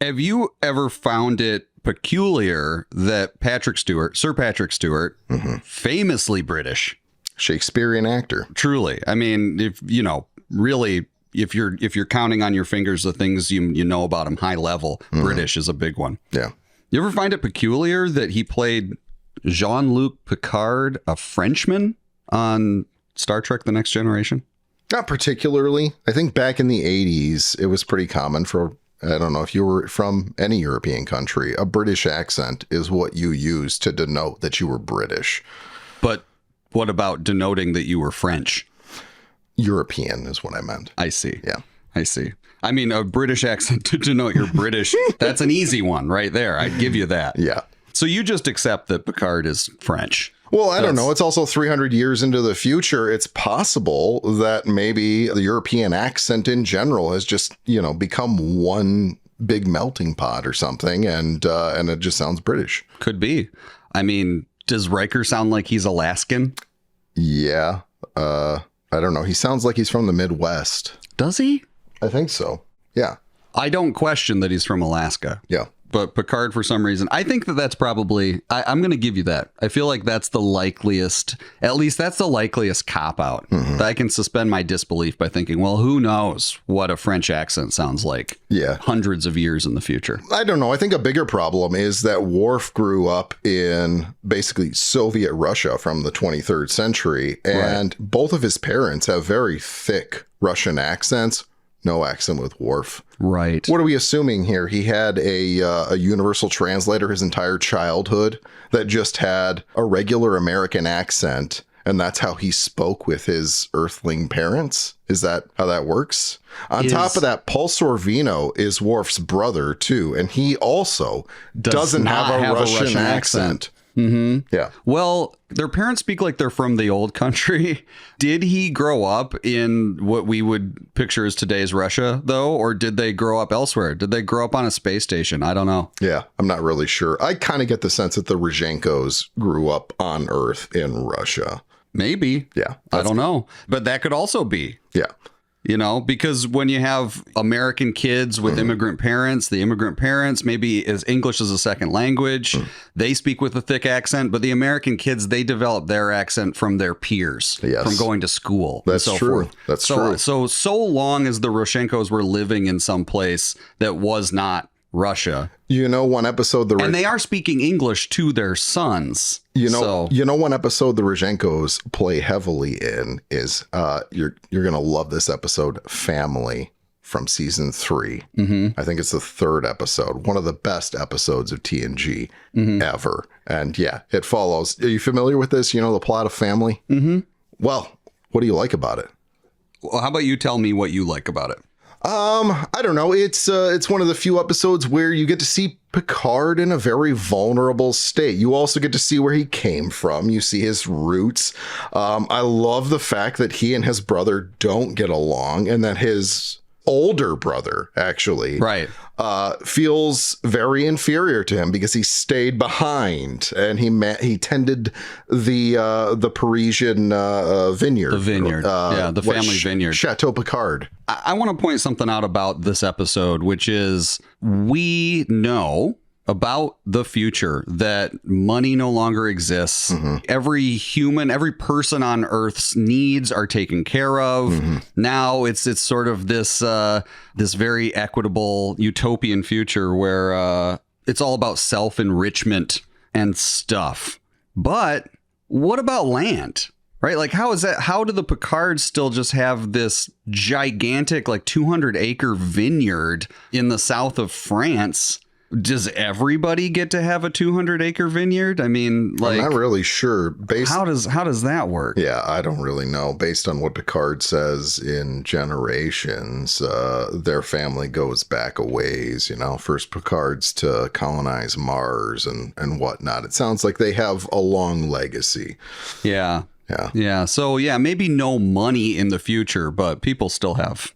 Have you ever found it peculiar that Sir Patrick Stewart, famously British, Shakespearean actor. truly, I mean, if really, if you're counting on your fingers the things you know about him, high level, British is a big one. Yeah. You ever find it peculiar that he played Jean-Luc Picard, a Frenchman, on Star Trek: The Next Generation? Not particularly. I think back in the 80s, it was pretty common for, I don't know if you were from any European country, a British accent is what you use to denote that you were British. But what about denoting that you were French? European is what I meant. I see. Yeah. I see. I mean, a British accent to denote you're British, that's an easy one right there. I'd give you that. Yeah. So you just accept that Picard is French. Well, I don't know. It's also 300 years into the future. It's possible that maybe the European accent in general has just, become one big melting pot or something. And it just sounds British. Could be. I mean, does Riker sound like he's Alaskan? Yeah. I don't know. He sounds like he's from the Midwest. Does he? I think so. Yeah. I don't question that he's from Alaska. Yeah. But Picard, for some reason, I think that's probably, I'm going to give you that. I feel like that's the likeliest, at least that's the likeliest cop-out. That I can suspend my disbelief by thinking, well, who knows what a French accent sounds like hundreds of years in the future. I don't know. I think a bigger problem is that Worf grew up in basically Soviet Russia from the 23rd century, and both of his parents have very thick Russian accents. No accent with Worf. Right. What are we assuming here? He had a universal translator his entire childhood that just had a regular American accent, and that's how he spoke with his Earthling parents? Is that how that works? On top of that, Paul Sorvino is Worf's brother, too, and he also doesn't have a Russian accent. Mm-hmm. Yeah. Well, their parents speak like they're from the old country. Did he grow up in what we would picture as today's Russia, though? Or did they grow up elsewhere? Did they grow up on a space station? I don't know. Yeah, I'm not really sure. I kind of get the sense that the Rozhenkos grew up on Earth in Russia. Maybe. Yeah. I don't know. But that could also be. Yeah. Because when you have American kids with immigrant parents, the immigrant parents, maybe as English as a second language, they speak with a thick accent, but the American kids, they develop their accent from their peers, from going to school. That's and so true. forth. That's true. So long as the Rozhenkos were living in some place that was not Russia. One episode and they are speaking English to their sons. One episode the Rozhenkos play heavily in is you're gonna love this episode, Family, from season 3. I think it's the 3rd episode, one of the best episodes of TNG ever. And yeah, it follows. Are you familiar with this? The plot of Family? Well, what do you like about it? Well, how about you tell me what you like about it? I don't know. It's one of the few episodes where you get to see Picard in a very vulnerable state. You also get to see where he came from. You see his roots. I love the fact that he and his brother don't get along, and that his older brother actually feels very inferior to him because he stayed behind and he tended the Parisian vineyard. The vineyard. The family vineyard. Chateau Picard. I want to point something out about this episode, which is we know about the future that money no longer exists. Every human, every person on Earth's needs are taken care of. Now it's sort of this very equitable utopian future where it's all about self-enrichment and stuff. But what about land? Right? Like, how is that? How do the Picards still just have this gigantic, 200-acre vineyard in the south of France? Does everybody get to have a 200-acre vineyard? I mean, I'm not really sure. How does that work? Yeah, I don't really know. Based on what Picard says in Generations, their family goes back a ways. First Picards to colonize Mars and whatnot. It sounds like they have a long legacy. Yeah. So maybe no money in the future, but people still have,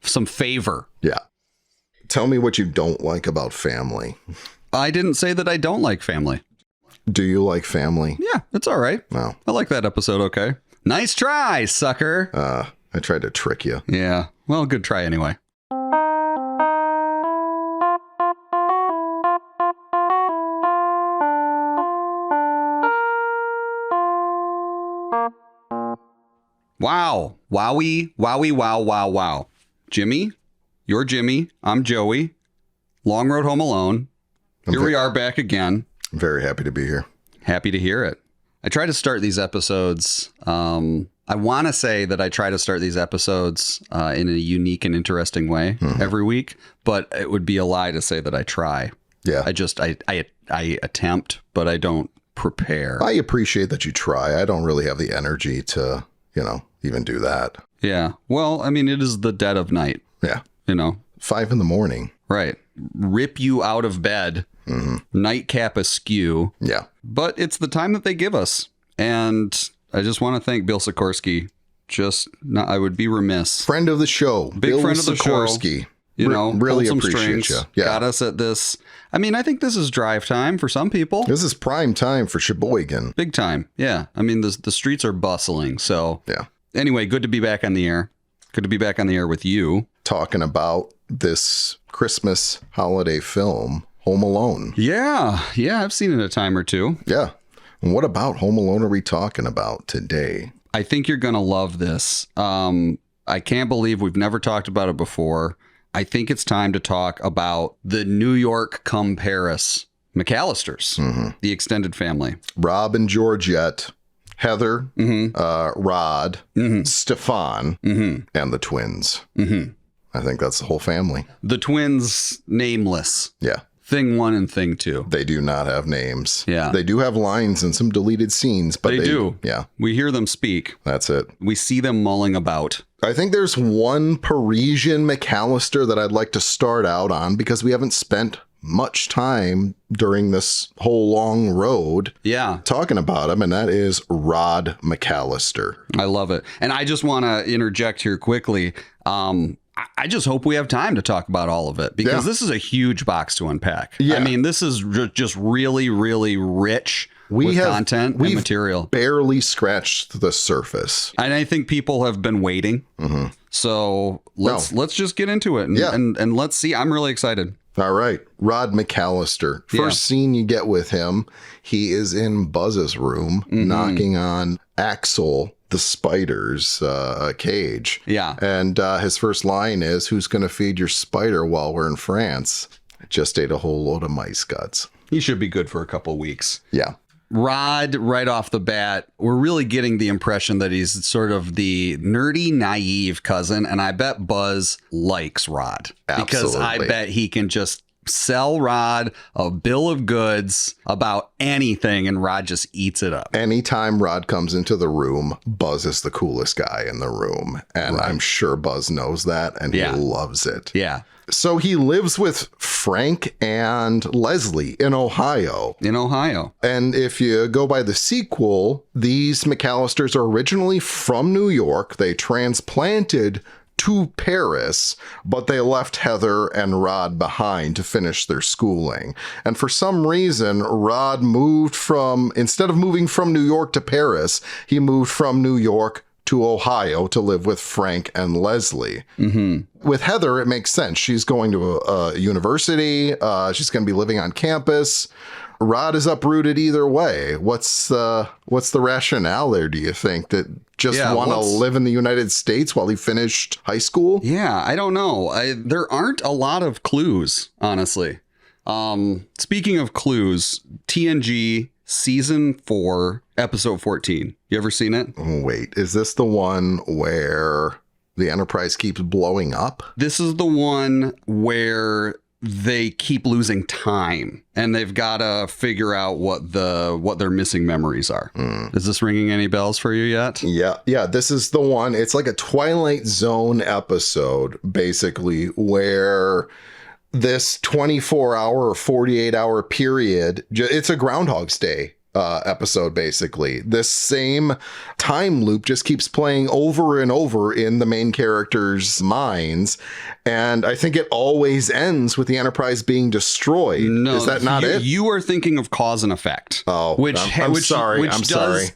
some favor. Yeah. Tell me what you don't like about Family. I didn't say that I don't like Family. Do you like Family? Yeah, it's all right. No. I like that episode. Okay. Nice try, sucker. I tried to trick you. Yeah. Well, good try anyway. Wow. Wowie, wowie, wow, wow, wow. Jimmy, you're Jimmy. I'm Joey. Long Road Home Alone. Here we are back again. I'm very happy to be here. Happy to hear it. I try to start these episodes. I want to say that I try to start these episodes in a unique and interesting way every week, but it would be a lie to say that I try. Yeah. I attempt, but I don't prepare. I appreciate that you try. I don't really have the energy to, even do that. Yeah. Well, I mean, it is the dead of night. Yeah. 5 a.m. Right. Rip you out of bed. Nightcap askew. Yeah. But it's the time that they give us. And I just want to thank Bill Sikorsky. I would be remiss. Friend of the show. Big Bill friend of the Sikorsky. show. Really pulled some appreciate strings, you. Yeah. Got us at this. I mean, I think this is drive time for some people. This is prime time for Sheboygan. Big time. Yeah. I mean, the streets are bustling. So Yeah. anyway, good to be back on the air. Good to be back on the air with you. Talking about this Christmas holiday film, Home Alone. Yeah. Yeah. I've seen it a time or two. Yeah. And what about Home Alone are we talking about today? I think you're going to love this. I can't believe we've never talked about it before. I think it's time to talk about the New York come Paris McCallisters, the extended family. Rob and Georgette, Heather, Rod, Stefan, and the twins. I think that's the whole family. The twins, nameless. Yeah. Thing 1 and thing 2. They do not have names. Yeah. They do have lines and some deleted scenes, but They do. Yeah. We hear them speak. That's it. We see them mulling about. I think there's one Parisian McCallister that I'd like to start out on because we haven't spent much time during this whole long road talking about him, and that is Rod McCallister. I love it. And I just want to interject here quickly. I just hope we have time to talk about all of it because this is a huge box to unpack. Yeah. I mean, this is just really, really rich with content and material. Barely scratched the surface. And I think people have been waiting. So let's just get into it and let's see. I'm really excited. All right. Rod McCallister. First scene you get with him, he is in Buzz's room knocking on Axel the spider's cage. Yeah. And his first line is, "Who's going to feed your spider while we're in France?" I just ate a whole load of mice guts. He should be good for a couple weeks. Yeah. Rod, right off the bat, we're really getting the impression that he's sort of the nerdy, naive cousin. And I bet Buzz likes Rod. Absolutely. Because I bet he can just sell Rod a bill of goods about anything and Rod just eats it up. Anytime Rod comes into the room, Buzz is the coolest guy in the room. And I'm sure Buzz knows that and he loves it. Yeah. So he lives with Frank and Leslie in Ohio. And if you go by the sequel, these McCallisters are originally from New York. They transplanted to Paris, but they left Heather and Rod behind to finish their schooling. And for some reason, Rod instead of moving from New York to Paris, he moved from New York to Ohio to live with Frank and Leslie. With Heather, it makes sense. She's going to a university. She's going to be living on campus. Rod is uprooted either way. What's the rationale there, do you think? That just want to live in the United States while he finished high school? Yeah, I don't know. There aren't a lot of clues, honestly. Speaking of clues, TNG Season 4, Episode 14. You ever seen it? Oh, wait, is this the one where the Enterprise keeps blowing up? This is the one where they keep losing time and they've got to figure out what their missing memories are. Is this ringing any bells for you yet? Yeah, this is the one. It's like a Twilight Zone episode, basically, where this 24-hour or 48-hour period, it's a Groundhog's Day episode, basically. This same time loop just keeps playing over and over in the main characters' minds. And I think it always ends with the Enterprise being destroyed. No, is that not it? You are thinking of Cause and Effect. Oh, I'm sorry.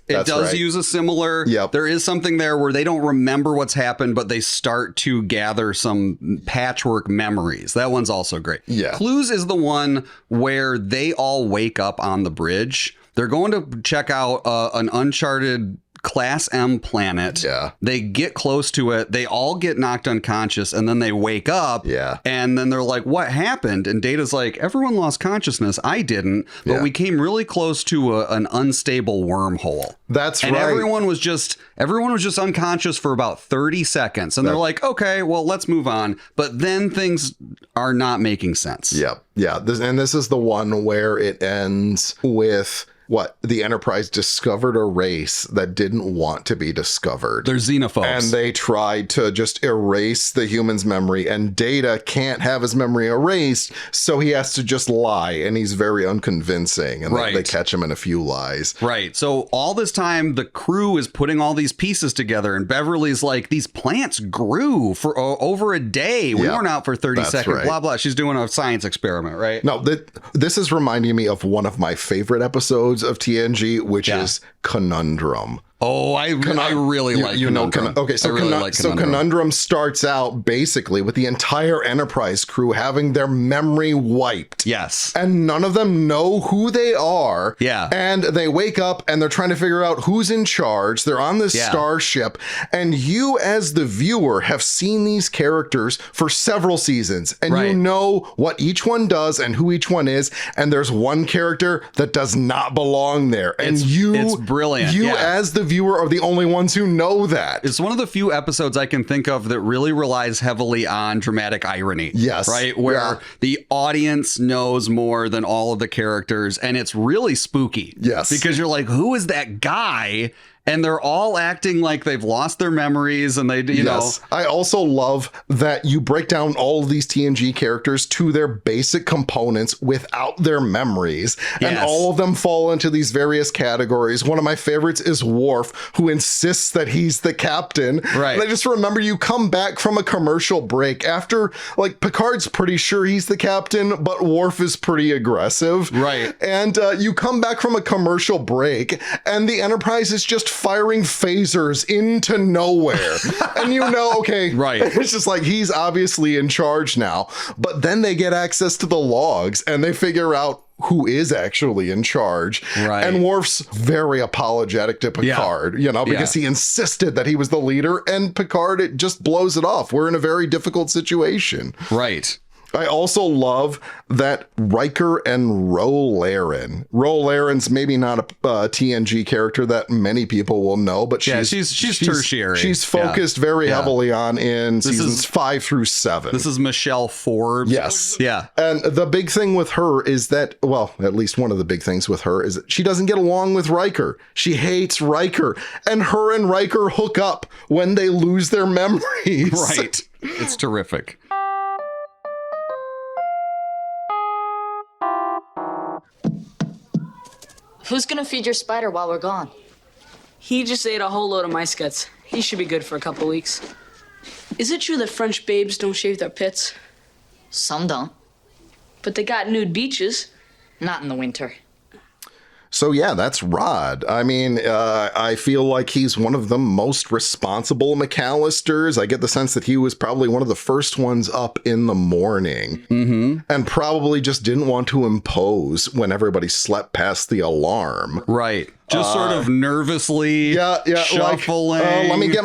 It does use a similar. Yep. There is something there where they don't remember what's happened, but they start to gather some patchwork memories. That one's also great. Yeah. Clues is the one where they all wake up on the bridge. They're going to check out an uncharted Class M planet. Yeah. They get close to it. They all get knocked unconscious, and then they wake up. Yeah. And then they're like, what happened? And Data's like, everyone lost consciousness. I didn't. But we came really close to an unstable wormhole. That's and right. Everyone was just unconscious for about 30 seconds. And they're like, okay, well, let's move on. But then things are not making sense. Yeah. Yeah. This is the one where it ends with what? The Enterprise discovered a race that didn't want to be discovered. They're xenophobes. And they tried to just erase the human's memory, and Data can't have his memory erased, so he has to just lie, and he's very unconvincing, and they catch him in a few lies. Right. So all this time, the crew is putting all these pieces together, and Beverly's like, these plants grew for over a day. We weren't out for 30 seconds, right. blah, blah. She's doing a science experiment, right? No, this is reminding me of one of my favorite episodes of TNG, which is Conundrum. Oh, I really like Conundrum. Okay, so Conundrum starts out basically with the entire Enterprise crew having their memory wiped. Yes. And none of them know who they are. Yeah. And they wake up and they're trying to figure out who's in charge. They're on this starship. And you, as the viewer, have seen these characters for several seasons. And you know what each one does and who each one is. And there's one character that does not belong there. And it's brilliant. You, as the viewer, are the only ones who know that. It's one of the few episodes I can think of that really relies heavily on dramatic irony. Yes. Right? Where the audience knows more than all of the characters, and it's really spooky. Yes. Because you're like, who is that guy? And they're all acting like they've lost their memories, and they, you know. I also love that you break down all of these TNG characters to their basic components without their memories. And all of them fall into these various categories. One of my favorites is Worf, who insists that he's the captain. Right. And I just remember you come back from a commercial break after, like, Picard's pretty sure he's the captain, but Worf is pretty aggressive. Right. And you come back from a commercial break, and the Enterprise is just firing phasers into nowhere. And you know, okay, it's just like, he's obviously in charge now. But then they get access to the logs and they figure out who is actually in charge. Right. And Worf's very apologetic to Picard, you know, because he insisted that he was the leader, and Picard, it just blows it off. We're in a very difficult situation. Right. I also love that Riker and Ro-Laren. Ro-Laren's maybe not a TNG character that many people will know, but she's tertiary. She's focused very heavily on in seasons 5 through 7. This is Michelle Forbes. Yes. Yeah. And the big thing with her is that, well, at least one of the big things with her is that she doesn't get along with Riker. She hates Riker. And her and Riker hook up when they lose their memories. Right. It's terrific. Who's gonna feed your spider while we're gone? He just ate a whole load of mice guts. He should be good for a couple weeks. Is it true that French babes don't shave their pits? Some don't. But they got nude beaches. Not in the winter. So yeah, that's Rod. I mean, I feel like he's one of the most responsible McCallisters. I get the sense that he was probably one of the first ones up in the morning, and probably just didn't want to impose when everybody slept past the alarm. Right. Just sort of nervously shuffling. Like, let me get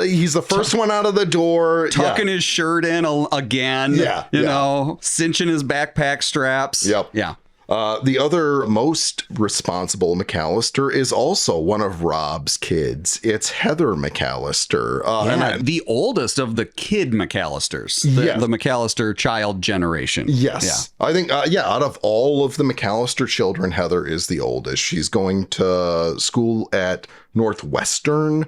he's the first one out of the door. Tucking his shirt in again. You know, cinching his backpack straps. Yep. Yeah. The other most responsible McCallister is also one of Rob's kids. It's Heather McCallister. The oldest of the kid McCallisters. The McCallister child generation. Yes. Yeah. I think, out of all of the McCallister children, Heather is the oldest. She's going to school at Northwestern.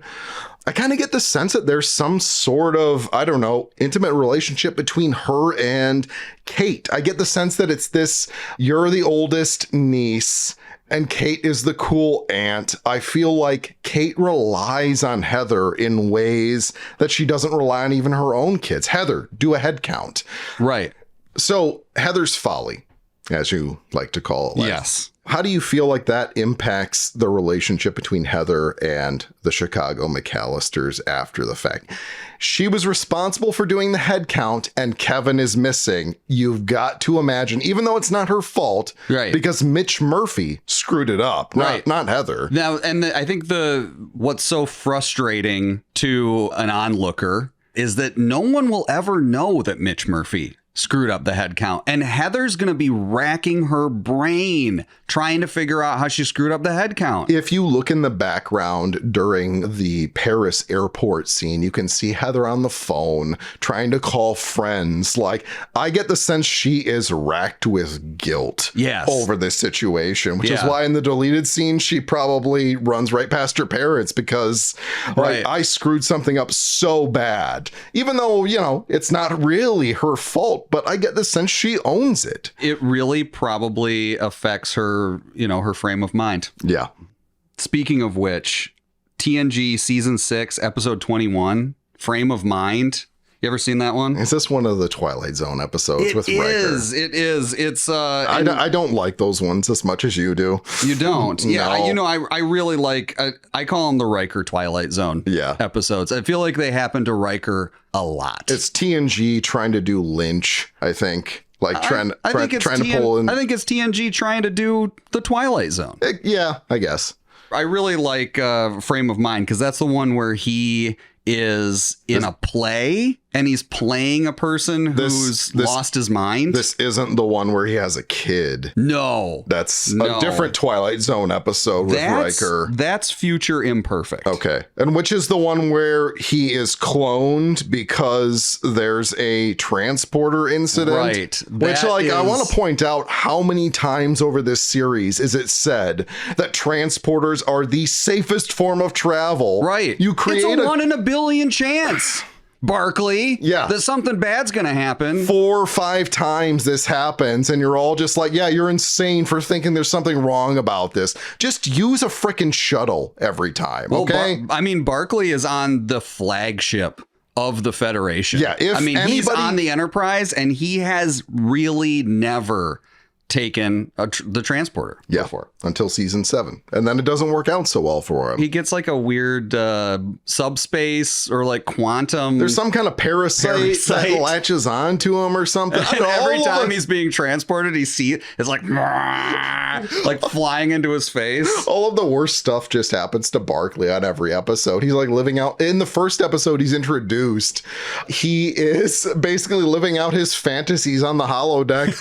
I kind of get the sense that there's some sort of, I don't know, intimate relationship between her and Kate. I get the sense that it's this, you're the oldest niece and Kate is the cool aunt. I feel like Kate relies on Heather in ways that she doesn't rely on even her own kids. Heather, do a head count. Right. So Heather's folly. as you like to call it. Yes. How do you feel like that impacts the relationship between Heather and the Chicago McCallisters after the fact? She was responsible for doing the head count, and Kevin is missing. You've got to imagine, even though it's not her fault, right? Because Mitch Murphy screwed it up, not Heather. Now, and I think what's so frustrating to an onlooker is that no one will ever know that Mitch Murphy screwed up the head count. And Heather's going to be racking her brain trying to figure out how she screwed up the head count. If you look in the background during the Paris airport scene, you can see Heather on the phone trying to call friends. Like, I get the sense she is racked with guilt over this situation, which is why in the deleted scene, she probably runs right past her parents because like, I screwed something up so bad, even though, you know, it's not really her fault. But I get the sense she owns it. It really probably affects her, you know, her frame of mind. Yeah. Speaking of which, TNG season 6, episode 21, Frame of Mind. You ever seen that one? Is this one of the Twilight Zone episodes with Riker? It is. It's I don't like those ones as much as you do. You don't? Yeah. No. You know, I really like, I call them the Riker Twilight Zone episodes. I feel like they happen to Riker a lot. It's TNG trying to do Lynch, I think. Like trying to pull in. I think it's TNG trying to do the Twilight Zone. Yeah, I guess. I really like Frame of Mind because that's the one where he is in a play and he's playing a person who's lost his mind. This isn't the one where he has a kid. No. That's a different Twilight Zone episode with Riker. That's Future Imperfect. Okay. And which is the one where he is cloned because there's a transporter incident? Right. Which, I want to point out how many times over this series is it said that transporters are the safest form of travel. Right. You create it's a 1 in a billion chance. Barkley, that something bad's gonna happen. 4 or 5 times this happens, and you're all just like, yeah, you're insane for thinking there's something wrong about this. Just use a freaking shuttle every time, okay? Barkley is on the flagship of the Federation. Yeah, he's on the Enterprise, and he has really never taken the transporter before. Until season 7. And then it doesn't work out so well for him. He gets like a weird subspace or like quantum. There's some kind of parasite that latches onto him or something. And every time he's being transported, it's like flying into his face. All of the worst stuff just happens to Barkley on every episode. He's like living out, in the first episode he's introduced, he is basically living out his fantasies on the holodeck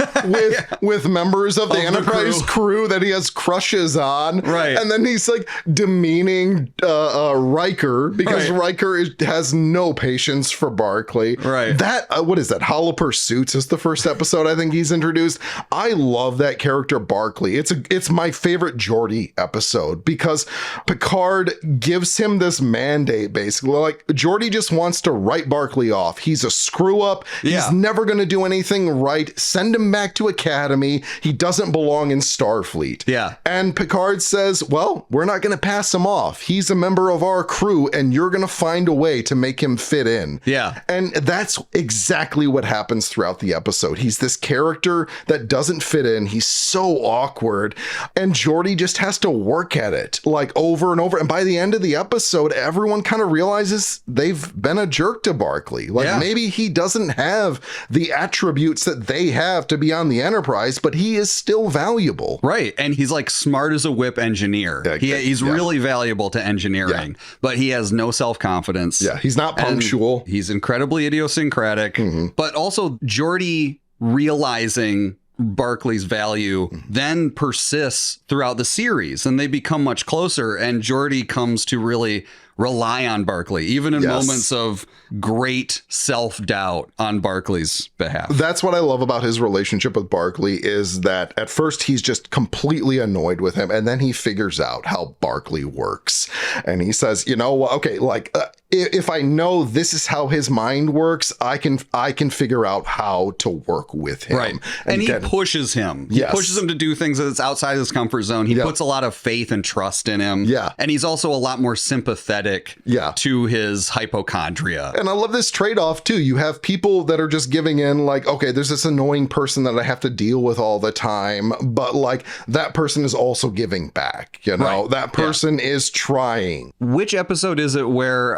with members of the Enterprise crew that he has crushes on. Right. And then he's like demeaning Riker because Riker has no patience for Barkley. Right. That, what is that? Hollow Pursuits is the first episode I think he's introduced. I love that character Barkley. It's my favorite Geordi episode because Picard gives him this mandate basically. Like Geordi just wants to write Barkley off. He's a screw up. He's never going to do anything right. Send him back to Academy. He doesn't belong in Starfleet. Yeah. And Picard says, well, we're not going to pass him off. He's a member of our crew and you're going to find a way to make him fit in. Yeah. And that's exactly what happens throughout the episode. He's this character that doesn't fit in. He's so awkward. And Geordi just has to work at it like over and over. And by the end of the episode, everyone kind of realizes they've been a jerk to Barkley. Like maybe he doesn't have the attributes that they have to be on the Enterprise, but he is still valuable. Right. And he's like smart as a whip engineer. He's really valuable to engineering, but he has no self-confidence. Yeah. He's not punctual. And he's incredibly idiosyncratic, but also Geordi realizing Barkley's value then persists throughout the series and they become much closer. And Geordi comes to really rely on Barkley, even in moments of great self-doubt on Barkley's behalf. That's what I love about his relationship with Barkley is that at first he's just completely annoyed with him. And then he figures out how Barkley works. And he says, you know what? Okay, like if I know this is how his mind works, I can figure out how to work with him. Right. And he pushes him. Yes. He pushes him to do things that's outside his comfort zone. He puts a lot of faith and trust in him. Yeah. And he's also a lot more sympathetic to his hypochondria. And I love this trade-off too. You have people that are just giving in, like, okay, there's this annoying person that I have to deal with all the time, but like that person is also giving back, you know? Right. That person is trying. Which episode is it where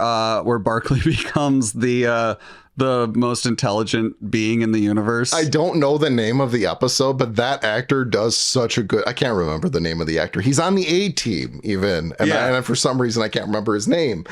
Barkley becomes the most intelligent being in the universe? I don't know the name of the episode, but that actor does such a good... I can't remember the name of the actor. He's on the A-Team even. And for some reason, I can't remember his name.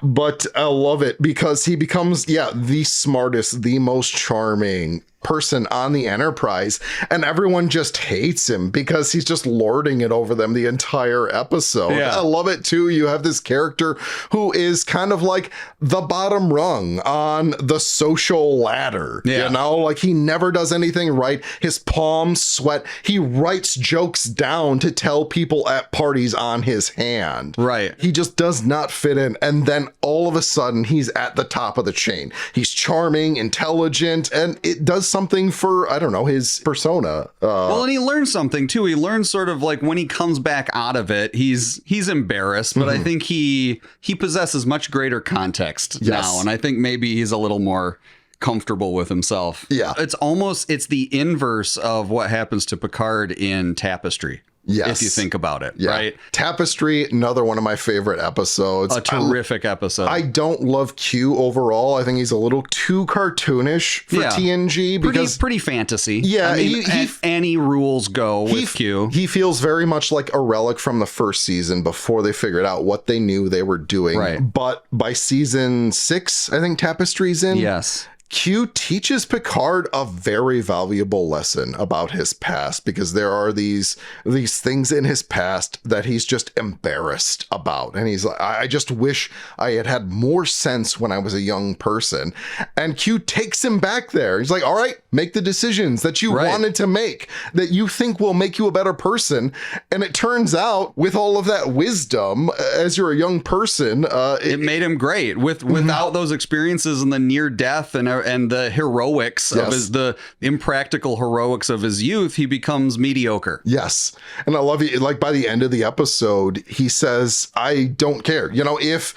But I love it because he becomes, the smartest, the most charming person on the Enterprise, and everyone just hates him because he's just lording it over them the entire episode. I love it too. You have this character who is kind of like the bottom rung on the social ladder. You know, like he never does anything right. His palms sweat. He writes jokes down to tell people at parties on his hand. Right. He just does not fit in. And then all of a sudden he's at the top of the chain. He's charming, intelligent, and it does something for, I don't know, his persona. Well, and he learns something too. He learns sort of like when he comes back out of it, he's embarrassed, but I think he possesses much greater context now. And I think maybe he's a little more comfortable with himself. Yeah. It's the inverse of what happens to Picard in Tapestry. Yes. If you think about it, right? Tapestry, another one of my favorite episodes. A terrific episode. I don't love Q overall. I think he's a little too cartoonish for TNG because pretty fantasy. Yeah, I mean, any rules go with Q. He feels very much like a relic from the first season before they figured out what they knew they were doing. Right. But by season 6, I think Tapestry's in. Yes. Q teaches Picard a very valuable lesson about his past because there are these things in his past that he's just embarrassed about. And he's like, I just wish I had more sense when I was a young person. And Q takes him back there. He's like, all right, make the decisions that you wanted to make, that you think will make you a better person. And it turns out with all of that wisdom, as you're a young person, it made him great without those experiences and the near death and the heroics of the impractical heroics of his youth. He becomes mediocre. Yes. And I love it. Like by the end of the episode, he says, I don't care. You know, if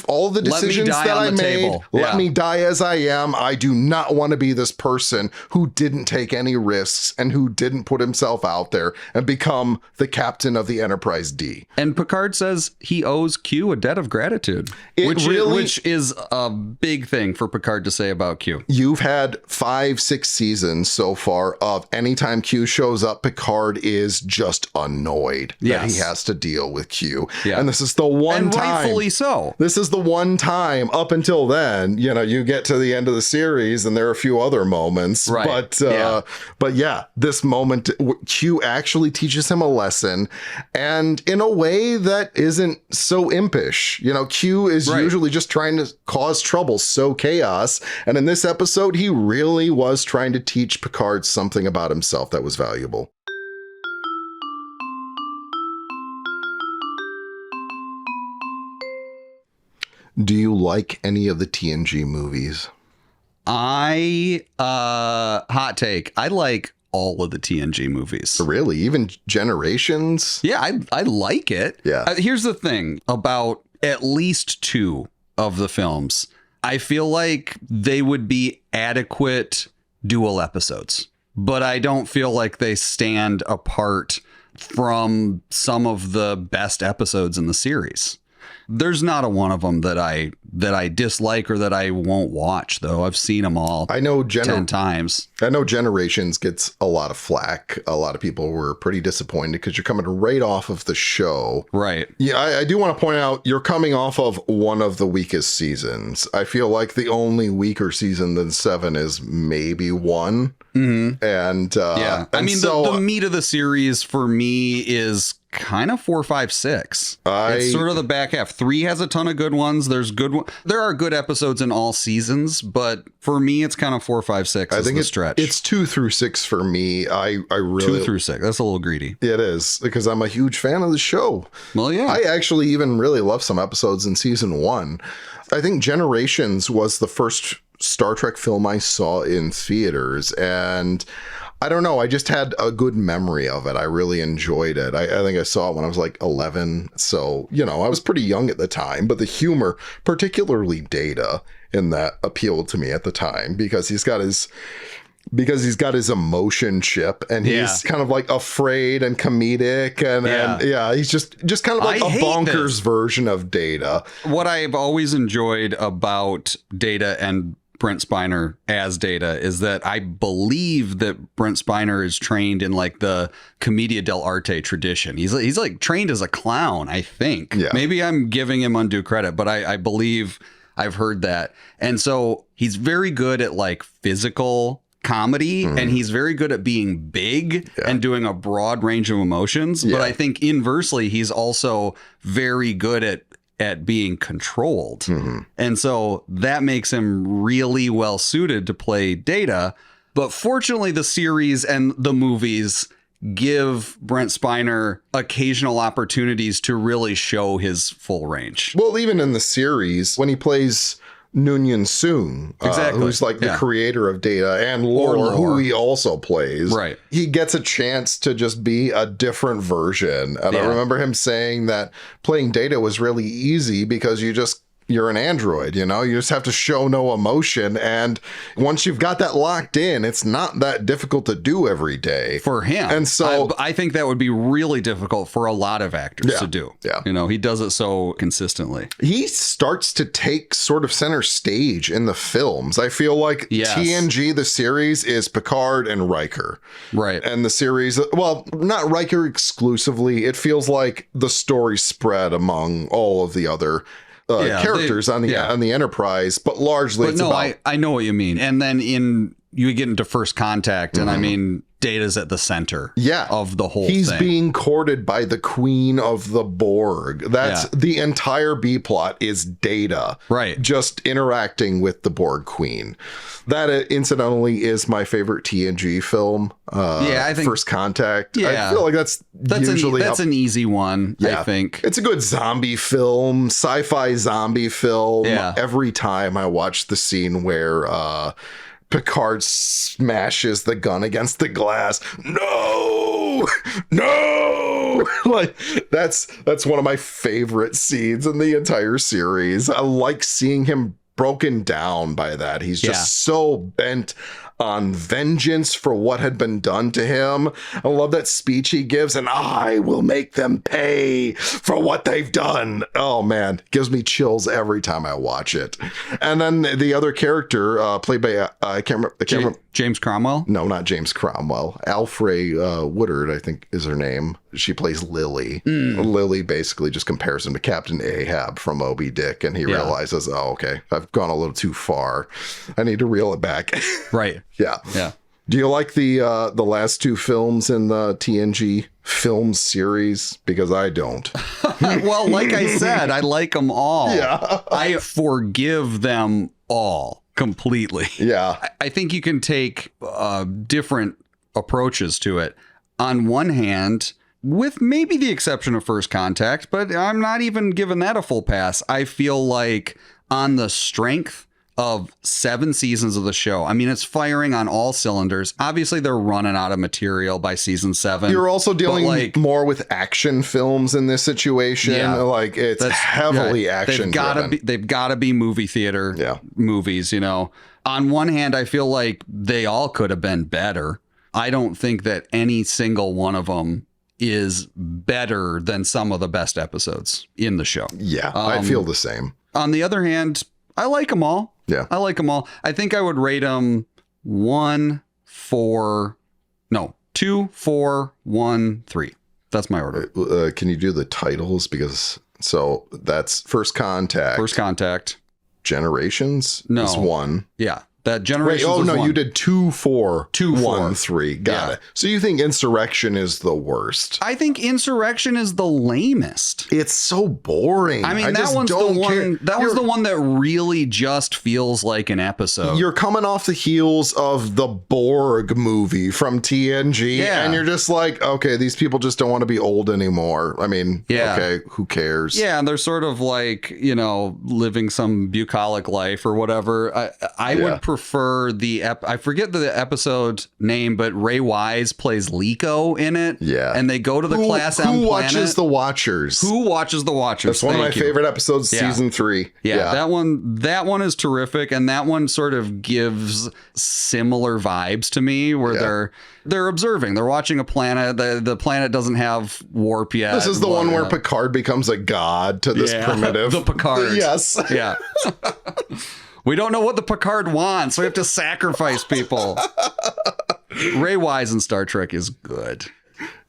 all the decisions that I made, let me die as I am. I do not want to be this person who didn't take any risks and who didn't put himself out there and become the captain of the Enterprise D. And Picard says he owes Q a debt of gratitude, which is a big thing for Picard to say about Q. You've had 5-6 seasons so far of anytime Q shows up, Picard is just annoyed that he has to deal with Q. Yeah. And this is the one time. And rightfully so. This is the one time up until then, you know, you get to the end of the series and there are a few other moments. Right. But this moment, Q actually teaches him a lesson, and in a way that isn't so impish. You know, Q is usually just trying to cause trouble, sow chaos. And in this episode, he really was trying to teach Picard something about himself that was valuable. Do you like any of the TNG movies? Hot take. I like all of the TNG movies. Really? Even Generations? Yeah, I like it. Yeah. Here's the thing about at least 2 of the films. I feel like they would be adequate dual episodes, but I don't feel like they stand apart from some of the best episodes in the series. There's not a one of them that I dislike or that I won't watch, though. I've seen them all. I know 10 times. I know Generations gets a lot of flack. A lot of people were pretty disappointed because you're coming right off of the show. Right. Yeah, I do want to point out you're coming off of one of the weakest seasons. I feel like the only weaker season than 7 is maybe 1. Mm-hmm. And I mean, the meat of the series for me is kind of 4, 5, 6. I- It's sort of the back half. 3 has a ton of good ones. There are good episodes in all seasons, but for me, it's kind of 4, 5, 6 is the stretch. It's 2 through 6 for me. I really 2 through 6. That's a little greedy. It is, because I'm a huge fan of the show. Well, yeah. I actually even really love some episodes in season 1. I think Generations was the first Star Trek film I saw in theaters, and I don't know, I just had a good memory of it. I really enjoyed it. I think I saw it when I was like 11, so, you know, I was pretty young at the time, but the humor, particularly Data, in that appealed to me at the time, because he's got his emotion chip, and he's kind of like afraid and comedic, and he's just kind of like a bonkers version of Data. What I've always enjoyed about Data and Brent Spiner as Data is that I believe that Brent Spiner is trained in like the Commedia dell'arte tradition. He's like trained as a clown, I think. Yeah. Maybe I'm giving him undue credit, but I believe I've heard that. And so he's very good at like physical comedy, and he's very good at being big and doing a broad range of emotions. But I think inversely, he's also very good at being controlled. And so that makes him really well suited to play Data. But fortunately, the series and the movies give Brent Spiner occasional opportunities to really show his full range. Well, even in the series, when he plays Noonien Soong, who's like the creator of Data, and Lore, who he also plays. Right. He gets a chance to just be a different version. And I remember him saying that playing Data was really easy because you're an android, you know, you just have to show no emotion. And once you've got that locked in, it's not that difficult to do every day For him. And so I think that would be really difficult for a lot of actors to do. Yeah. You know, he does it so consistently. he starts to take sort of center stage in the films. I feel like TNG, the series, is Picard and Riker. Right. And the series, well, not Riker exclusively. It feels like the story spread among all of the other characters on the Enterprise, but largely it's about... I know what you mean. And then you get into First Contact, and I mean, Data's at the center of the whole thing. He's being courted by the Queen of the Borg. That's the entire B-plot is Data. Right. Just interacting with the Borg Queen. That, incidentally, is my favorite TNG film. I think First Contact. I feel like that's usually... That's an easy one, I think. It's a good zombie film, sci-fi zombie film. Yeah. Every time I watch the scene where... Picard smashes the gun against the glass. No, like that's one of my favorite scenes in the entire series. I like seeing him broken down by that. He's just so bent on vengeance for what had been done to him. I love that speech he gives, and I will make them pay for what they've done. Oh man, gives me chills every time I watch it. And then the other character, played by I can't remember. James Cromwell? No, not James Cromwell. Alfre Woodard, I think, is her name. She plays Lily. Lily basically just compares him to Captain Ahab from Moby Dick, and he realizes, oh, okay, I've gone a little too far. I need to reel it back. Right. Yeah. Yeah. Do you like the last 2 films in the TNG film series? Because I don't. Well, like I said, I like them all. Yeah. I forgive them all completely. Yeah. I think you can take different approaches to it. On one hand, with maybe the exception of First Contact, but I'm not even giving that a full pass. I feel like on the strength of 7 seasons of the show, I mean, it's firing on all cylinders. Obviously, they're running out of material by season 7. You're also dealing more with action films in this situation. Yeah, like it's heavily action driven. They've got to be movie theater movies, you know. On one hand, I feel like they all could have been better. I don't think that any single one of them is better than some of the best episodes in the show. Yeah, I feel the same. On the other hand, I like them all. Yeah. I like them all. I think I would rate them 2, 4, 1, 3. That's my order. Can you do the titles? Because that's First Contact. First Contact. Generations is 1. Yeah. That Generations Wait, was no, one. you did 2, 4, 2, 4. 1, 3. Got Yeah. it. So you think Insurrection is the worst? I think Insurrection is the lamest. It's so boring. I mean, that just one's the don't care. one. That was the one that really just feels like an episode. You're coming off the heels of the Borg movie from TNG, Yeah. and you're just like, okay, these people just don't want to be old anymore. I mean, Yeah. okay, who cares? Yeah, and they're sort of like, living some bucolic life or whatever. I would prefer I forget the episode name, but Ray Wise plays Liko in it. Yeah. And they go to the Class M Who planet. watches The Watchers? Who watches the Watchers? That's one of my Thank you. favorite episodes, Yeah. season 3. Yeah, that one is terrific, and that one sort of gives similar vibes to me, where they're observing, they're watching a planet. The planet doesn't have warp yet. This is the one where Picard becomes a god to this primitive. The Picard. Yes. Yeah. We don't know what the Picard wants. So we have to sacrifice people. Ray Wise in Star Trek is good.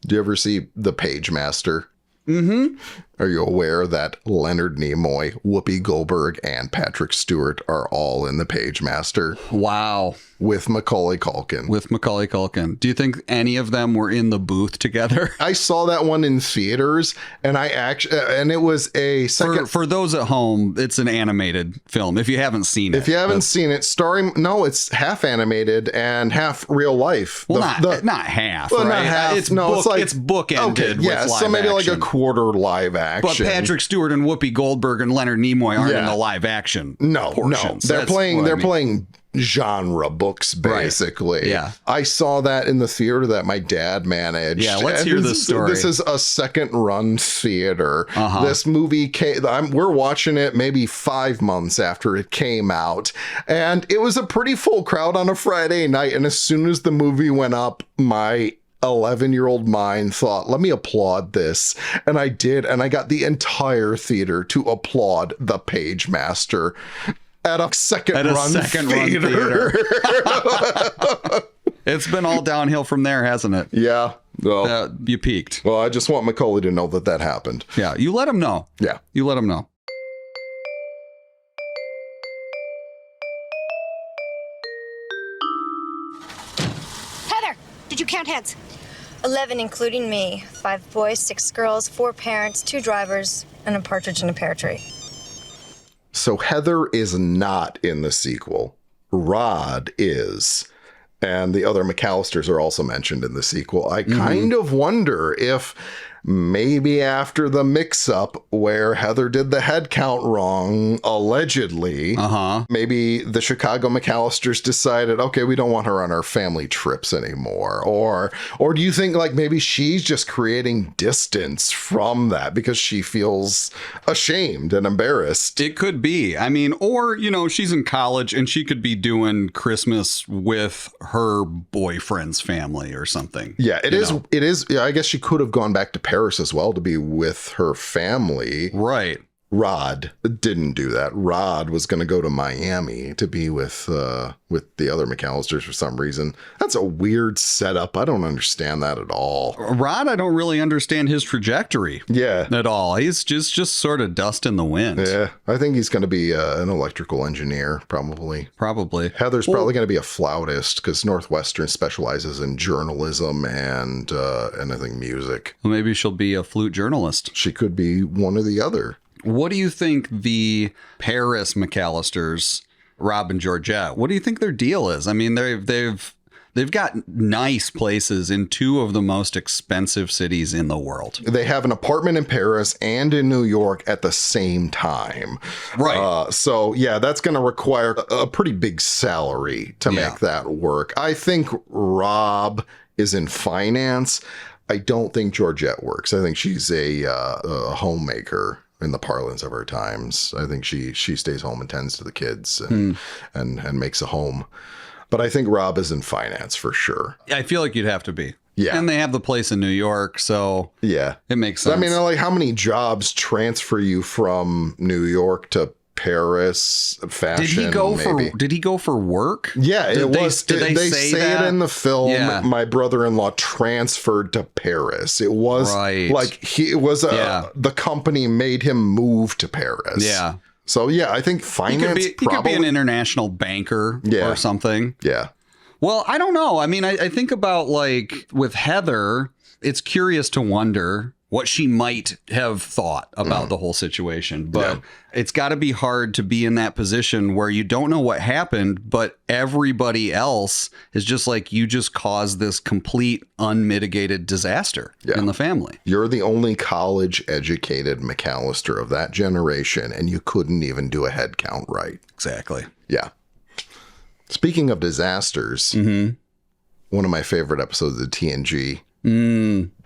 Do you ever see The Page Master? Mm-hmm. Are you aware that Leonard Nimoy, Whoopi Goldberg, and Patrick Stewart are all in The Page Master Wow. with Macaulay Culkin? With Macaulay Culkin. Do you think any of them were in the booth together? I saw that one in theaters, and it was a second. For those at home, it's an animated film. If you haven't seen it. If you haven't seen it, it's half animated and half real life. Well, not half. Well, right? not half. It's It's bookended. Okay, yeah, with live so maybe action. like a quarter live action. But Patrick Stewart and Whoopi Goldberg and Leonard Nimoy aren't in Yeah. the live action. No. portions. They're That's playing. what I They're mean. playing genre books, basically. Yeah. I saw that in the theater that my dad managed. Yeah, let's And hear this story. This is a second run theater. Uh-huh. This movie we're watching it maybe 5 months after it came out, and it was a pretty full crowd on a Friday night. And as soon as the movie went up, my 11-year-old mind thought, let me applaud this. And I did, and I got the entire theater to applaud The Page Master at a second run theater. It's been all downhill from there, hasn't it? Yeah. Well, You peaked. well, I just want Macaulay to know that happened. Yeah, you let him know. Yeah. You let him know. Heather, did you count heads? 11, including me. 5 boys, 6 girls, 4 parents, 2 drivers, and a partridge in a pear tree. So Heather is not in the sequel. Rod is. And the other McCallisters are also mentioned in the sequel. I kind of wonder if maybe after the mix-up where Heather did the head count wrong, allegedly, maybe the Chicago McCallisters decided, okay, we don't want her on our family trips anymore. Or do you think like maybe she's just creating distance from that because she feels ashamed and embarrassed? It could be. I mean, or, she's in college and she could be doing Christmas with her boyfriend's family or something. Yeah, it is. Yeah, I guess she could have gone back to Paris as well to be with her family. Right. Rod didn't do that. Rod was going to go to Miami to be with the other McCallisters for some reason. That's a weird setup. I don't understand that at all. Rod, I don't really understand his trajectory. Yeah. At all. He's just sort of dust in the wind. Yeah, I think he's going to be an electrical engineer, probably. Probably. Heather's probably going to be a flautist because Northwestern specializes in journalism and I think music. Well, maybe she'll be a flute journalist. She could be one or the other. What do you think the Paris McCallisters, Rob and Georgette, what do you think their deal is? I mean, they've got nice places in 2 of the most expensive cities in the world. They have an apartment in Paris and in New York at the same time. Right. So, yeah, that's going to require a pretty big salary to make that work. I think Rob is in finance. I don't think Georgette works. I think she's a homemaker in the parlance of her times. I think she stays home and tends to the kids and makes a home. But I think Rob is in finance for sure. I feel like you'd have to be. Yeah. And they have the place in New York, so yeah, it makes sense. I mean, like, how many jobs transfer you from New York to Paris? Fashion? Did he go for work? Yeah, Did it was. Did they say that? it in the film? Yeah. My brother-in-law transferred to Paris. It was Right. like the company made him move to Paris. Yeah. So, yeah, I think He finance could be an international banker or something. Yeah. Well, I don't know. I mean, I think about like with Heather, it's curious to wonder what she might have thought about the whole situation. But it's got to be hard to be in that position where you don't know what happened, but everybody else is just like, you just caused this complete unmitigated disaster in the family. You're the only college-educated McCallister of that generation, and you couldn't even do a head count right. Exactly. Yeah. Speaking of disasters, one of my favorite episodes of TNG,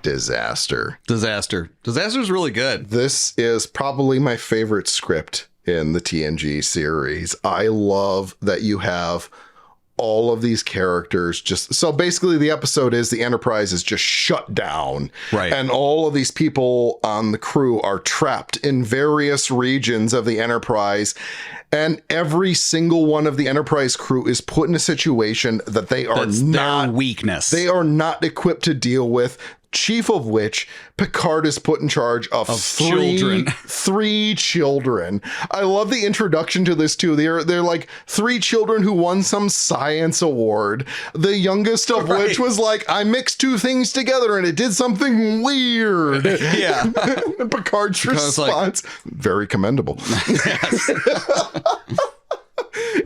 Disaster. Disaster's really good. This is probably my favorite script in the TNG series. I love that you have all of these characters just... So basically the episode is the Enterprise is just shut down. Right. And all of these people on the crew are trapped in various regions of the Enterprise. And every single one of the Enterprise crew is put in a situation that they are their weakness. They are not equipped to deal with. Chief of which, Picard is put in charge of children. three children. I love the introduction to this too. They're like 3 children who won some science award. The youngest of which was like, I mixed 2 things together and it did something weird. Yeah. And Picard's response, very commendable. Yes.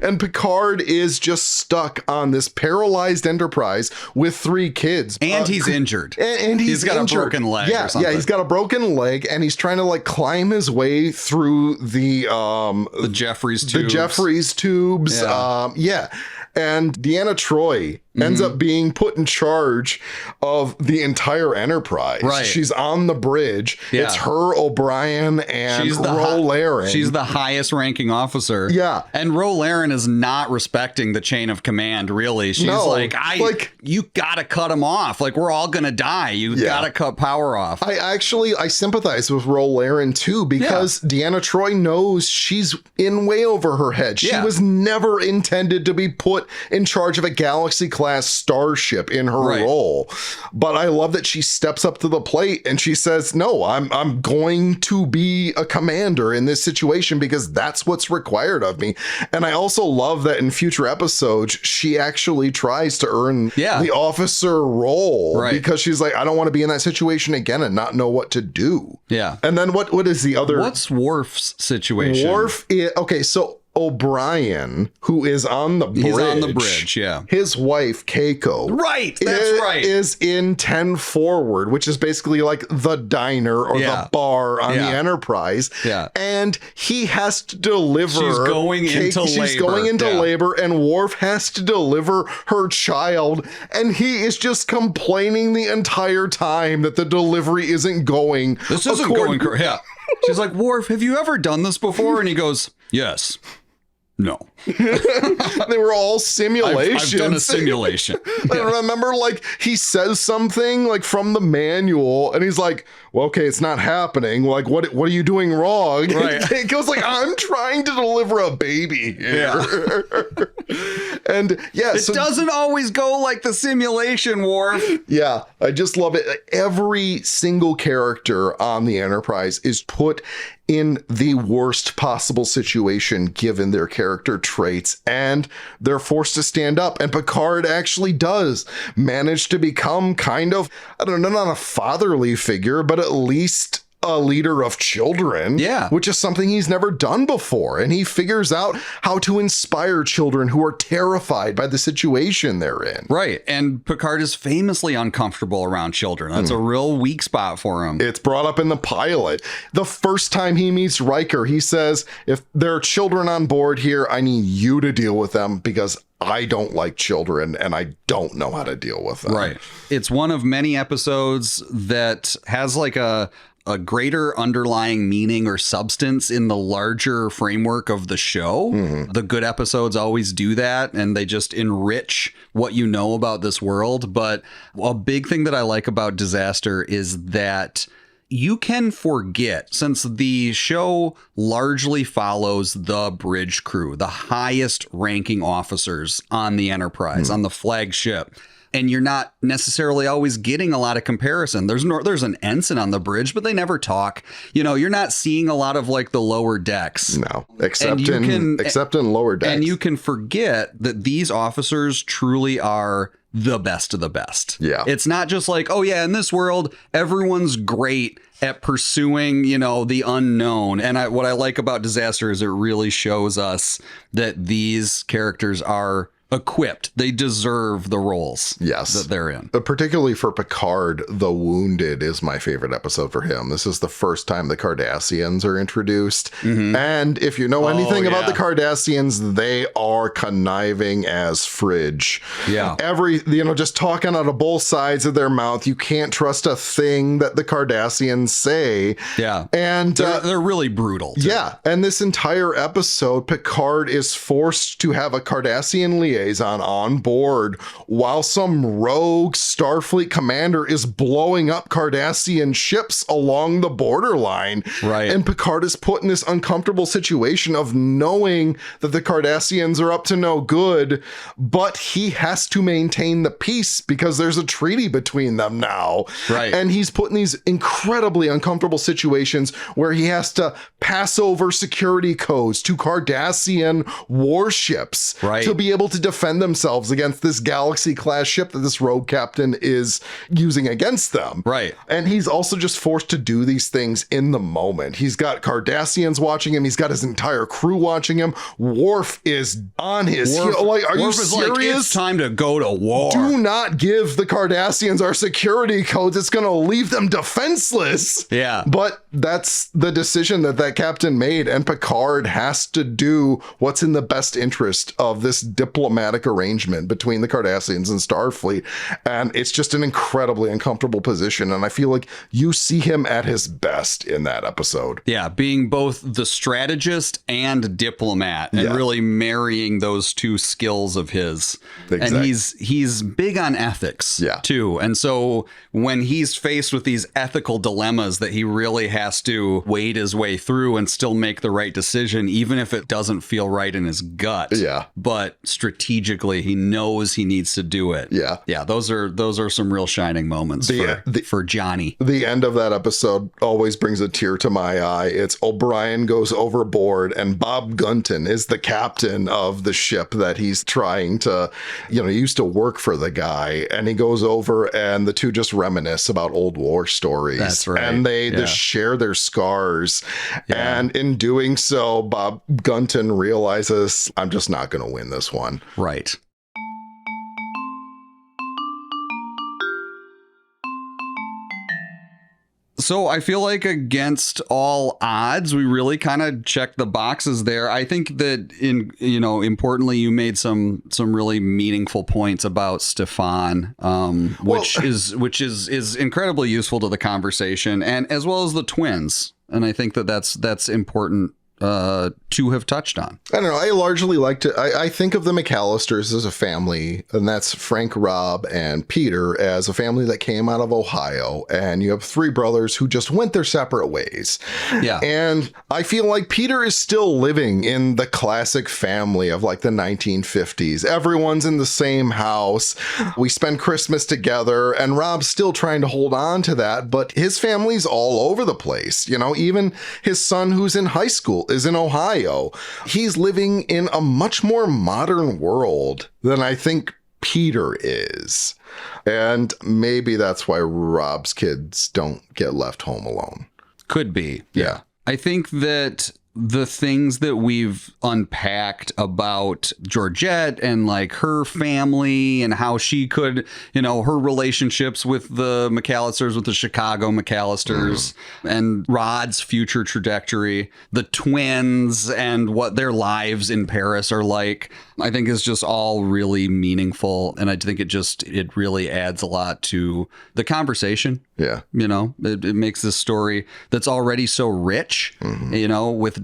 And Picard is just stuck on this paralyzed Enterprise with 3 kids. And he's injured. And he's got injured. a broken leg or something. Yeah, he's got a broken leg, and he's trying to like climb his way through the Jeffries tubes. The Jeffries tubes. Yeah. And Deanna Troi ends up being put in charge of the entire Enterprise. Right. She's on the bridge. Yeah. It's her, O'Brien, and Ro-Laren. She's the highest ranking officer. Yeah. And Ro-Laren is not respecting the chain of command, really. She's like, you gotta cut him off. Like, we're all gonna die. You gotta cut power off. I sympathize with Ro-Laren too, because Deanna Troi knows she's in way over her head. She was never intended to be put in charge of a Galaxy-class starship in her role. But I love that she steps up to the plate and she says, no, I'm going to be a commander in this situation because that's what's required of me. And I also love that in future episodes, she actually tries to earn the officer role because she's like, I don't want to be in that situation again and not know what to do. Yeah. And then what is the other? What's Worf's situation? Worf is, okay, so O'Brien, who is on the bridge. He's on the bridge, yeah. His wife, Keiko. Right, that's right. Is in 10 Forward, which is basically like the diner or the bar on the Enterprise. Yeah. And he has to deliver. She's going into labor, and Worf has to deliver her child. And he is just complaining the entire time that the delivery isn't going. This isn't going correct. Yeah. She's like, Worf, have you ever done this before? And he goes, yes. No. They were all simulations. I've done a simulation. I remember, like, he says something, like, from the manual, and he's like, well, okay, it's not happening. Like, what are you doing wrong? Right. It goes like, I'm trying to deliver a baby here. Yeah. And, it doesn't always go like the simulation, Worf. Yeah, I just love it. Every single character on the Enterprise is put in the worst possible situation given their character traits, and they're forced to stand up. And Picard actually does manage to become kind of, I don't know, not a fatherly figure, but at least a leader of children, which is something he's never done before. And he figures out how to inspire children who are terrified by the situation they're in. Right. And Picard is famously uncomfortable around children. That's a real weak spot for him. It's brought up in the pilot. The first time he meets Riker, he says, if there are children on board here, I need you to deal with them because I don't like children and I don't know how to deal with them. Right. It's one of many episodes that has like a greater underlying meaning or substance in the larger framework of the show. The good episodes always do that, and they just enrich what you know about this world. But a big thing that I like about Disaster is that you can forget, since the show largely follows the bridge crew, the highest ranking officers on the Enterprise, on the flagship. and you're not necessarily always getting a lot of comparison. There's an ensign on the bridge, but they never talk. You're not seeing a lot of like the lower decks. No, except in lower decks. And you can forget that these officers truly are the best of the best. Yeah. It's not just like, oh yeah, in this world, everyone's great at pursuing, the unknown. And what I like about Disaster is it really shows us that these characters are equipped. They deserve the roles that they're in. Particularly for Picard, The Wounded is my favorite episode for him. This is the first time the Cardassians are introduced. Mm-hmm. And if you know anything about the Cardassians, they are conniving as fridge. Yeah. Just talking out of both sides of their mouth. You can't trust a thing that the Cardassians say. Yeah. And they're really brutal, too. Yeah. And this entire episode, Picard is forced to have a Cardassian liaison on board while some rogue Starfleet commander is blowing up Cardassian ships along the borderline. Right. And Picard is put in this uncomfortable situation of knowing that the Cardassians are up to no good, but he has to maintain the peace because there's a treaty between them now. Right. And he's put in these incredibly uncomfortable situations where he has to pass over security codes to Cardassian warships to be able to defend themselves against this Galaxy-class ship that this rogue captain is using against them. Right. And he's also just forced to do these things in the moment. He's got Cardassians watching him. He's got his entire crew watching him. Worf is on his heel. Like, are you serious? Like, it's time to go to war. Do not give the Cardassians our security codes. It's going to leave them defenseless. Yeah. But that's the decision that captain made, and Picard has to do what's in the best interest of this diplomatic arrangement between the Cardassians and Starfleet. And it's just an incredibly uncomfortable position. And I feel like you see him at his best in that episode. Yeah, being both the strategist and diplomat and really marrying those two skills of his. Exactly. And he's big on ethics too. And so when he's faced with these ethical dilemmas that he really has to wade his way through and still make the right decision, even if it doesn't feel right in his gut. Yeah. But strategically, he knows he needs to do it. Yeah. Yeah, those are some real shining moments for Johnny. The end of that episode always brings a tear to my eye. It's O'Brien goes overboard and Bob Gunton is the captain of the ship that he's trying to, he used to work for the guy, and he goes over and the two just reminisce about old war stories. That's right. And they just share their scars. Yeah. And in doing so, Bob Gunton realizes, I'm just not going to win this one. Right. So I feel like against all odds, we really kind of checked the boxes there. I think that importantly, you made some really meaningful points about Stefan, which is incredibly useful to the conversation, and as well as the twins. And I think that's important to have touched on. I don't know. I largely like to, I think of the McCallisters as a family, and that's Frank, Rob, and Peter as a family that came out of Ohio. And you have three brothers who just went their separate ways. Yeah. And I feel like Peter is still living in the classic family of like the 1950s. Everyone's in the same house. We spend Christmas together, and Rob's still trying to hold on to that, but his family's all over the place. Even his son, who's in high school, is in Ohio. He's living in a much more modern world than I think Peter is. And maybe that's why Rob's kids don't get left home alone. Could be. Yeah. I think that the things that we've unpacked about Georgette and like her family and how she could, her relationships with the McCallisters, with the Chicago McCallisters, and Rod's future trajectory, the twins and what their lives in Paris are like, I think is just all really meaningful. And I think it really adds a lot to the conversation. Yeah. It makes this story that's already so rich,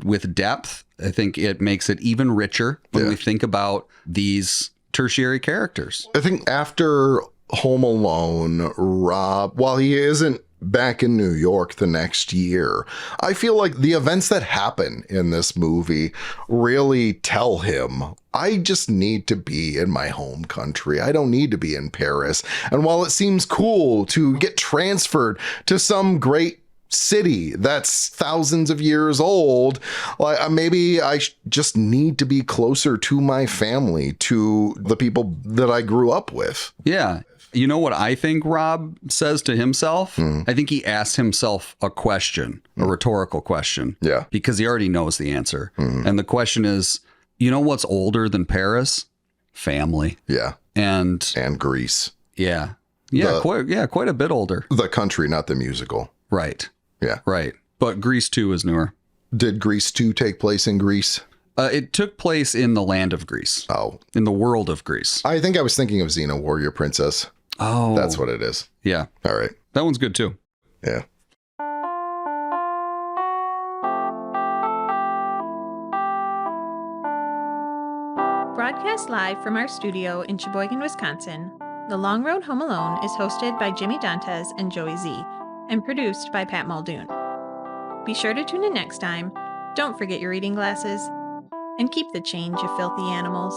with depth. I think it makes it even richer when we think about these tertiary characters. I think after Home Alone, Rob, while he isn't back in New York the next year. I feel like the events that happen in this movie really tell him, I just need to be in my home country. I don't need to be in Paris. And while it seems cool to get transferred to some great city that's thousands of years old, like maybe I just need to be closer to my family, to the people that I grew up with. Yeah. You know what I think Rob says to himself? I think he asked himself a question, a rhetorical question. Yeah. Because he already knows the answer. And the question is, you know what's older than Paris? Family. Yeah. And Greece. Yeah. Quite a bit older. The country, not the musical. Right. Yeah. Right. But Grease 2 is newer. Did Grease 2 take place in Greece? It took place in the land of Greece. Oh. In the world of Greece. I think I was thinking of Xena, Warrior Princess. Oh. That's what it is. Yeah. All right. That one's good too. Yeah. Broadcast live from our studio in Sheboygan, Wisconsin, The Long Road Home Alone is hosted by Jimmy Dantes and Joey Z, and produced by Pat Muldoon. Be sure to tune in next time. Don't forget your reading glasses, and keep the change, you filthy animals.